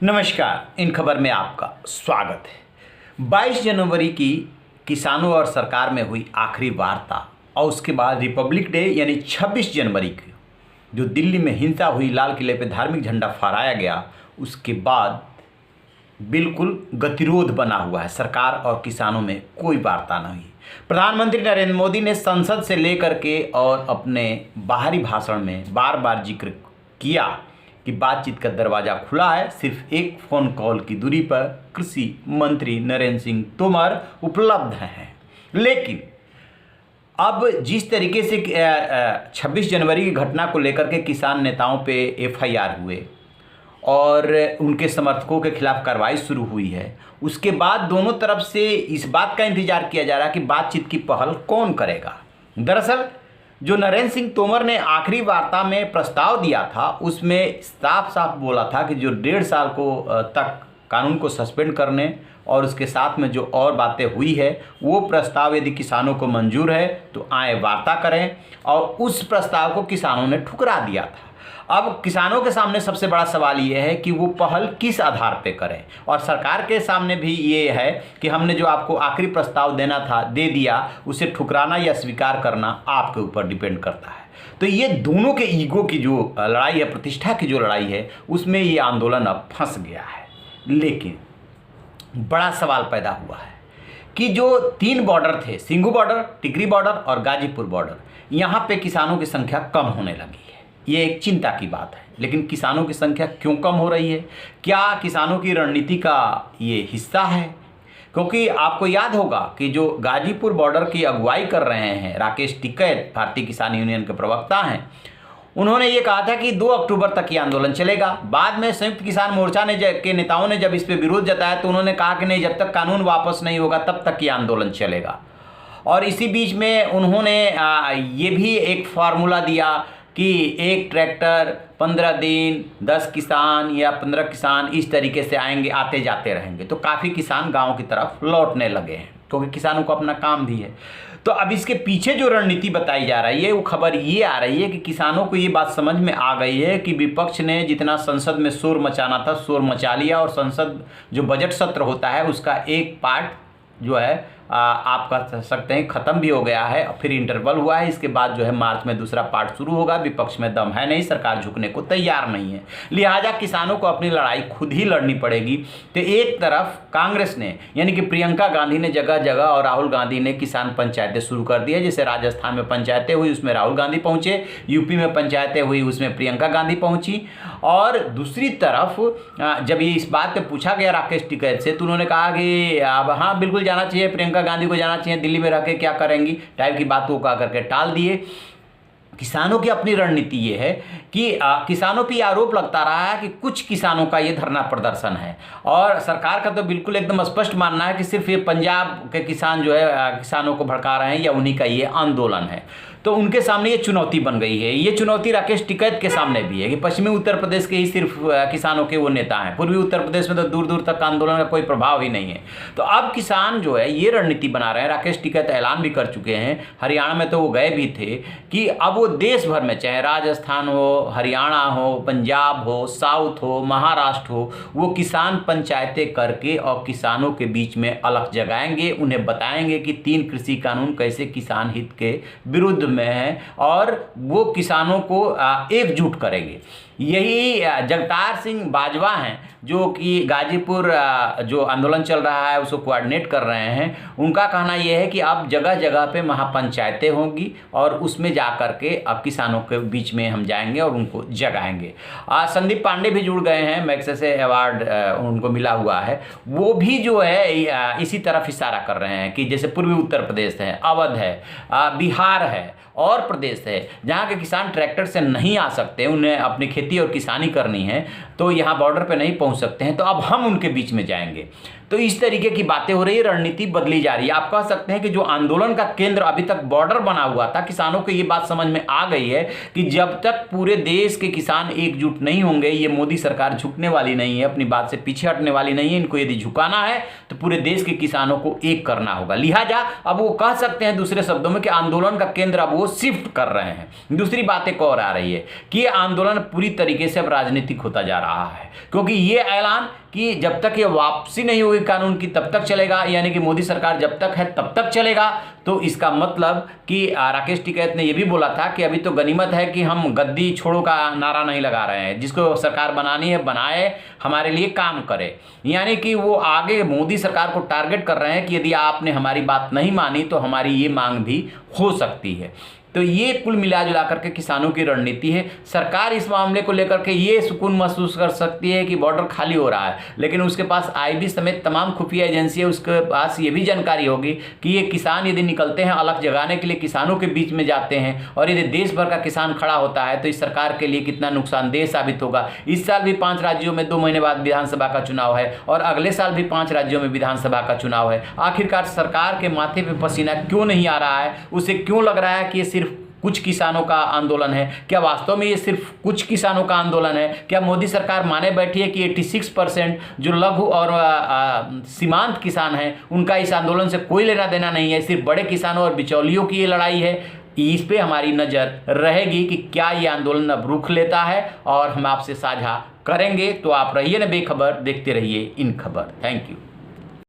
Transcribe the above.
नमस्कार। इन खबर में आपका स्वागत है। 22 जनवरी की किसानों और सरकार में हुई आखिरी वार्ता और उसके बाद रिपब्लिक डे यानी 26 जनवरी की जो दिल्ली में हिंसा हुई, लाल किले पे धार्मिक झंडा फहराया गया, उसके बाद बिल्कुल गतिरोध बना हुआ है। सरकार और किसानों में कोई वार्ता नहीं हुई। प्रधानमंत्री नरेंद्र मोदी ने संसद से लेकर के और अपने बाहरी भाषण में बार बार जिक्र किया कि बातचीत का दरवाज़ा खुला है। सिर्फ एक फ़ोन कॉल की दूरी पर कृषि मंत्री नरेंद्र सिंह तोमर उपलब्ध हैं। लेकिन अब जिस तरीके से 26 जनवरी की घटना को लेकर के किसान नेताओं पे एफआईआर हुए और उनके समर्थकों के खिलाफ कार्रवाई शुरू हुई है, उसके बाद दोनों तरफ से इस बात का इंतजार किया जा रहा है कि बातचीत की पहल कौन करेगा। दरअसल जो नरेंद्र सिंह तोमर ने आखिरी वार्ता में प्रस्ताव दिया था, उसमें साफ साफ बोला था कि जो 1.5 साल तक कानून को सस्पेंड करने और उसके साथ में जो और बातें हुई है, वो प्रस्ताव यदि किसानों को मंजूर है तो आए वार्ता करें, और उस प्रस्ताव को किसानों ने ठुकरा दिया था। अब किसानों के सामने सबसे बड़ा सवाल ये है कि वो पहल किस आधार पे करें, और सरकार के सामने भी ये है कि हमने जो आपको आखिरी प्रस्ताव देना था दे दिया, उसे ठुकराना या स्वीकार करना आपके ऊपर डिपेंड करता है। तो ये दोनों के ईगो की जो लड़ाई है, प्रतिष्ठा की जो लड़ाई है, उसमें ये आंदोलन अब फंस गया है। लेकिन बड़ा सवाल पैदा हुआ है कि जो 3 बॉर्डर थे, सिंघू बॉर्डर, टिकरी बॉर्डर और गाजीपुर बॉर्डर, यहाँ पे किसानों की संख्या कम होने लगी है। ये एक चिंता की बात है। लेकिन किसानों की संख्या क्यों कम हो रही है? क्या किसानों की रणनीति का ये हिस्सा है? क्योंकि आपको याद होगा कि जो गाजीपुर बॉर्डर की अगुवाई कर रहे हैं राकेश टिकैत, भारतीय किसान यूनियन के प्रवक्ता हैं, उन्होंने ये कहा था कि 2 अक्टूबर तक ये आंदोलन चलेगा। बाद में संयुक्त किसान मोर्चा के नेताओं ने जब इस पर विरोध जताया तो उन्होंने कहा कि नहीं, जब तक कानून वापस नहीं होगा तब तक ये आंदोलन चलेगा। और इसी बीच में उन्होंने ये भी एक फार्मूला दिया कि एक ट्रैक्टर 15 दिन 10 किसान या 15 किसान इस तरीके से आएंगे, आते जाते रहेंगे। तो काफ़ी किसान गांव की तरफ लौटने लगे हैं, क्योंकि किसानों को अपना काम भी है। तो अब इसके पीछे जो रणनीति बताई जा रही है, वो खबर ये आ रही है कि किसानों को ये बात समझ में आ गई है कि विपक्ष ने जितना संसद में शोर मचाना था, शोर मचा लिया, और संसद जो बजट सत्र होता है उसका एक पार्ट जो है आप कह सकते हैं ख़त्म भी हो गया है। फिर इंटरवल हुआ है, इसके बाद जो है मार्च में दूसरा पार्ट शुरू होगा। विपक्ष में दम है नहीं, सरकार झुकने को तैयार नहीं है, लिहाजा किसानों को अपनी लड़ाई खुद ही लड़नी पड़ेगी। तो एक तरफ कांग्रेस ने यानी कि प्रियंका गांधी ने जगह जगह और राहुल गांधी ने किसान पंचायतें शुरू कर दी है। जैसे राजस्थान में पंचायतें हुई, उसमें राहुल गांधी पहुँचे, यूपी में पंचायतें हुई, उसमें प्रियंका गांधी पहुँची। और दूसरी तरफ जब ये इस बात पर पूछा गया राकेश टिकैत से, तो उन्होंने कहा कि अब हाँ बिल्कुल जाना चाहिए, प्रियंका गांधी को जाना चाहिए, दिल्ली में रह के क्या करेंगी टाइप की बात को कहा करके टाल दिए। किसानों की अपनी रणनीति ये है कि किसानों पर आरोप लगता रहा है कि कुछ किसानों का ये धरना प्रदर्शन है, और सरकार का तो बिल्कुल एकदम स्पष्ट मानना है कि सिर्फ ये पंजाब के किसान जो है किसानों को भड़का रहे हैं या उन्हीं का ये आंदोलन है। तो उनके सामने ये चुनौती बन गई है। ये चुनौती राकेश टिकैत के सामने भी है कि पश्चिमी उत्तर प्रदेश के ही सिर्फ किसानों के वो नेता हैं, पूर्वी उत्तर प्रदेश में तो दूर दूर तक आंदोलन का कोई प्रभाव ही नहीं है। तो अब किसान जो है ये रणनीति बना रहे हैं। राकेश टिकैत ऐलान भी कर चुके हैं, हरियाणा में तो वो गए भी थे, कि अब वो देश भर में, चाहे राजस्थान हो, हरियाणा हो, पंजाब हो, साउथ हो, महाराष्ट्र हो, वो किसान पंचायतें करके और किसानों के बीच में अलग जगाएंगे। उन्हें बताएंगे कि 3 कृषि कानून कैसे किसान हित के विरुद्ध में है, और वो किसानों को एकजुट करेंगे। यही जगतार सिंह बाजवा हैं जो कि गाजीपुर जो आंदोलन चल रहा है उसको कोऑर्डिनेट कर रहे हैं। उनका कहना यह है कि अब जगह जगह पे महापंचायतें होंगी और उसमें जा कर के अब किसानों के बीच में हम जाएंगे और उनको जगाएंगे। संदीप पांडे भी जुड़ गए हैं, मैग्सेसे अवार्ड उनको मिला हुआ है, वो भी जो है इसी तरफ इशारा कर रहे हैं कि जैसे पूर्वी उत्तर प्रदेश है, अवध है, बिहार है और प्रदेश है जहाँ के किसान ट्रैक्टर से नहीं आ सकते, उन्हें अपनी खेती और किसानी करनी है, तो यहाँ बॉर्डर पे नहीं पहुँच सकते हैं, तो अब हम उनके बीच में जाएंगे। तो इस तरीके की बातें हो रही है, रणनीति बदली जा रही है। आप कह सकते हैं कि जो आंदोलन का केंद्र अभी तक बॉर्डर बना हुआ था, किसानों को ये बात समझ में आ गई है कि जब तक पूरे देश के किसान एकजुट नहीं होंगे, ये मोदी सरकार झुकने वाली नहीं है, अपनी बात से पीछे हटने वाली नहीं है। इनको यदि झुकाना है तो पूरे देश के किसानों को एक करना होगा। लिहाजा अब वो कह सकते हैं दूसरे शब्दों में कि आंदोलन का केंद्र अब वो शिफ्ट कर रहे हैं। दूसरी बात एक और आ रही है कि ये आंदोलन पूरी तरीके से अब राजनीतिक होता जा रहा है, क्योंकि ये ऐलान कि जब तक ये वापसी नहीं होगी कानून की तब तक चलेगा, यानी कि मोदी सरकार जब तक है तब तक चलेगा। तो इसका मतलब कि राकेश टिकैत ने यह भी बोला था कि अभी तो गनीमत है कि हम गद्दी छोड़ो का नारा नहीं लगा रहे हैं, जिसको सरकार बनानी है बनाए, हमारे लिए काम करे। यानी कि वो आगे मोदी सरकार को टारगेट कर रहे हैं कि यदि आपने हमारी बात नहीं मानी तो हमारी ये मांग भी हो सकती है। तो ये कुल मिला जुला करके किसानों की रणनीति है। सरकार इस मामले को लेकर के ये सुकून महसूस कर सकती है कि बॉर्डर खाली हो रहा है, लेकिन उसके पास आईबी समेत तमाम खुफिया एजेंसी है, उसके पास ये भी जानकारी होगी कि ये किसान यदि निकलते हैं अलग जगाने के लिए, किसानों के बीच में जाते हैं और यदि देश भर का किसान खड़ा होता है तो इस सरकार के लिए कितना नुकसानदेह साबित होगा। इस साल भी 5 राज्यों में 2 महीने बाद विधानसभा का चुनाव है और अगले साल भी 5 राज्यों में विधानसभा का चुनाव है। आखिरकार सरकार के माथे पे पसीना क्यों नहीं आ रहा है? उसे क्यों लग रहा है कि ये सिर्फ कुछ किसानों का आंदोलन है? क्या वास्तव में ये सिर्फ कुछ किसानों का आंदोलन है? क्या मोदी सरकार माने बैठी है कि 86% जो लघु और सीमांत किसान हैं उनका इस आंदोलन से कोई लेना देना नहीं है, सिर्फ बड़े किसानों और बिचौलियों की ये लड़ाई है? इस पे हमारी नज़र रहेगी कि क्या ये आंदोलन अब रुख लेता है, और हम आपसे साझा करेंगे। तो आप रहिए न बेखबर, देखते रहिए इन खबर। Thank you.